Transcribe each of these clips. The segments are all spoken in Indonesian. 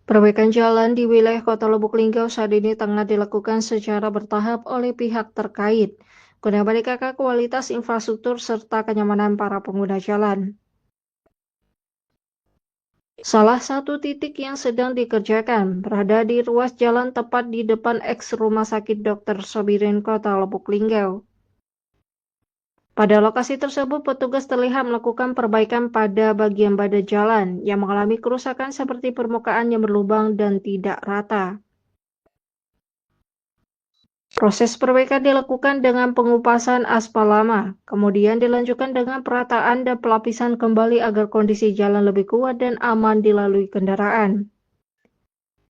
Perbaikan jalan di wilayah Kota Lubuk Linggau saat ini tengah dilakukan secara bertahap oleh pihak terkait guna meningkatkan kualitas infrastruktur serta kenyamanan para pengguna jalan. Salah satu titik yang sedang dikerjakan berada di ruas jalan tepat di depan eks Rumah Sakit Dr. Sobirin Kota Lubuk Linggau. Pada lokasi tersebut, petugas terlihat melakukan perbaikan pada bagian badan jalan yang mengalami kerusakan seperti permukaan yang berlubang dan tidak rata. Proses perbaikan dilakukan dengan pengupasan aspal lama, kemudian dilanjutkan dengan perataan dan pelapisan kembali agar kondisi jalan lebih kuat dan aman dilalui kendaraan.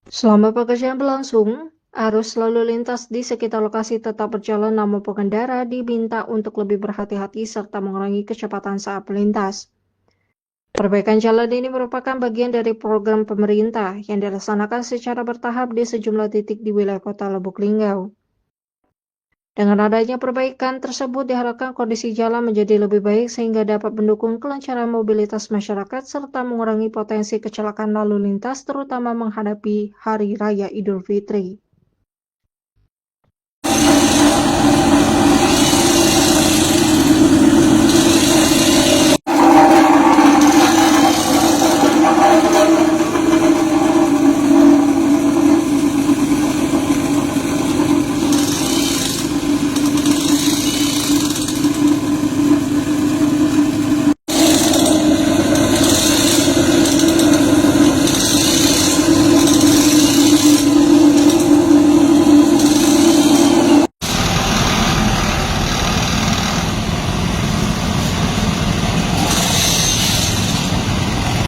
Selama pekerjaan berlangsung, arus lalu lintas di sekitar lokasi tetap berjalan, namun pengendara diminta untuk lebih berhati-hati serta mengurangi kecepatan saat melintas. Perbaikan jalan ini merupakan bagian dari program pemerintah yang dilaksanakan secara bertahap di sejumlah titik di wilayah Kota Lubuk Linggau. Dengan adanya perbaikan tersebut diharapkan kondisi jalan menjadi lebih baik sehingga dapat mendukung kelancaran mobilitas masyarakat serta mengurangi potensi kecelakaan lalu lintas terutama menghadapi Hari Raya Idul Fitri.